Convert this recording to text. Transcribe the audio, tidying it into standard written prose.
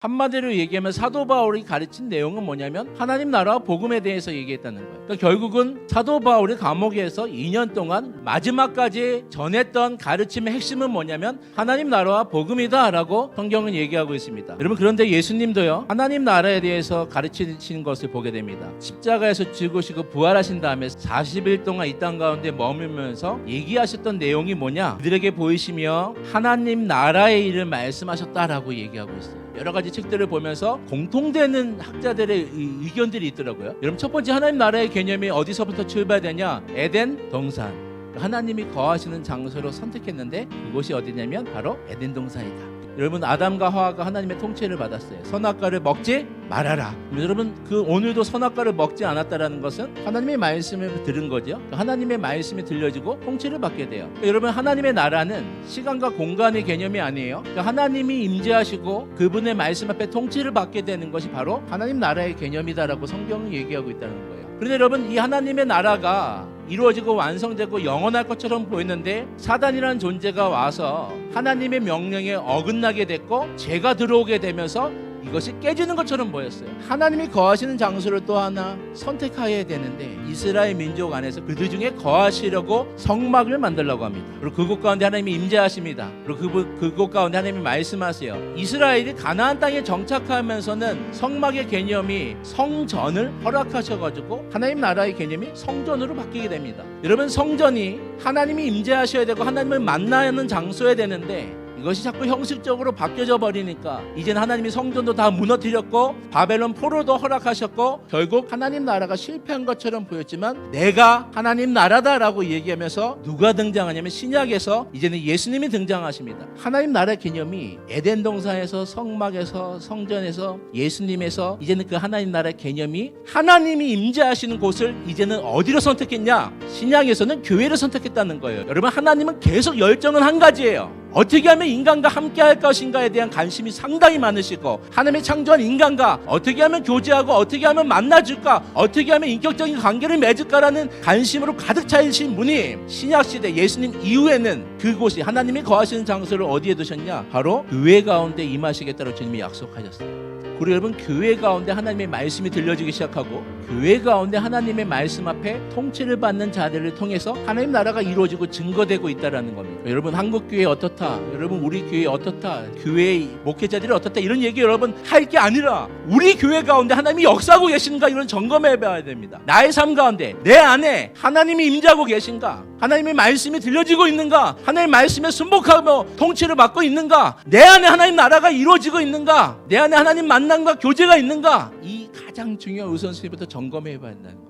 한마디로 얘기하면 사도 바울이 가르친 내용은 뭐냐면 하나님 나라와 복음에 대해서 얘기했다는 거예요. 그러니까 결국은 사도 바울이 감옥에서 2년 동안 마지막까지 전했던 가르침의 핵심은 뭐냐면 하나님 나라와 복음이다 라고 성경은 얘기하고 있습니다. 여러분, 그런데 예수님도요 하나님 나라에 대해서 가르치신 것을 보게 됩니다. 십자가에서 죽으시고 부활하신 다음에 40일 동안 이 땅 가운데 머물면서 얘기하셨던 내용이 뭐냐, 그들에게 보이시며 하나님 나라의 일을 말씀하셨다라고 얘기하고 있어요. 여러 가지 책들을 보면서 공통되는 학자들의 의견들이 있더라고요. 여러분, 첫 번째 하나님 나라의 개념이 어디서부터 출발되냐? 에덴 동산, 하나님이 거하시는 장소로 선택했는데 그곳이 어디냐면 바로 에덴 동산이다. 여러분, 아담과 하와가 하나님의 통치를 받았어요. 선악과를 먹지 말아라. 여러분, 오늘도 선악과를 먹지 않았다라는 것은 하나님의 말씀을 들은 거죠. 하나님의 말씀이 들려지고 통치를 받게 돼요. 여러분, 하나님의 나라는 시간과 공간의 개념이 아니에요. 하나님이 임재하시고 그분의 말씀 앞에 통치를 받게 되는 것이 바로 하나님 나라의 개념이다라고 성경은 얘기하고 있다는 거예요. 그런데 여러분, 이 하나님의 나라가 이루어지고 완성되고 영원할 것처럼 보이는데 사단이라는 존재가 와서 하나님의 명령에 어긋나게 됐고 죄가 들어오게 되면서 이것이 깨지는 것처럼 보였어요. 하나님이 거하시는 장소를 또 하나 선택해야 되는데 이스라엘 민족 안에서 그들 중에 거하시려고 성막을 만들려고 합니다. 그리고 그곳 가운데 하나님이 임재하십니다. 그리고 그곳 가운데 하나님이 말씀하세요. 이스라엘이 가나안 땅에 정착하면서는 성막의 개념이 성전을 허락하셔가지고 하나님 나라의 개념이 성전으로 바뀌게 됩니다. 여러분, 성전이 하나님이 임재하셔야 되고 하나님을 만나는 장소여야 되는데 이것이 자꾸 형식적으로 바뀌어져 버리니까 이제는 하나님이 성전도 다 무너뜨렸고 바벨론 포로도 허락하셨고 결국 하나님 나라가 실패한 것처럼 보였지만 내가 하나님 나라다라고 얘기하면서 누가 등장하냐면 신약에서 이제는 예수님이 등장하십니다. 하나님 나라의 개념이 에덴 동산에서 성막에서 성전에서 예수님에서 이제는 그 하나님 나라의 개념이 하나님이 임재하시는 곳을 이제는 어디로 선택했냐? 신약에서는 교회를 선택했다는 거예요. 여러분, 하나님은 계속 열정은 한 가지예요. 어떻게 하면 인간과 함께 할 것인가에 대한 관심이 상당히 많으시고 하나님의 창조한 인간과 어떻게 하면 교제하고 어떻게 하면 만나줄까, 어떻게 하면 인격적인 관계를 맺을까라는 관심으로 가득 차이신 분이 신약시대 예수님 이후에는 그곳이 하나님이 거하시는 장소를 어디에 두셨냐? 바로 교회 가운데 임하시겠다고 주님이 약속하셨어요. 그리고 여러분, 교회 가운데 하나님의 말씀이 들려지기 시작하고 교회 가운데 하나님의 말씀 앞에 통치를 받는 자들을 통해서 하나님 나라가 이루어지고 증거되고 있다는 겁니다. 여러분, 한국교회 어떻다, 여러분 우리 교회 어떻다, 교회 목회자들이 어떻다, 이런 얘기 여러분 할 게 아니라 우리 교회 가운데 하나님이 역사하고 계신가, 이런 점검해 봐야 됩니다. 나의 삶 가운데 내 안에 하나님이 임재하고 계신가, 하나님의 말씀이 들려지고 있는가, 하나님의 말씀에 순복하며 통치를 받고 있는가, 내 안에 하나님 나라가 이루어지고 있는가, 내 안에 하나님 만남과 교제가 있는가, 이 가장 중요한 우선순위부터 점검해 봐야 한다는 거예요.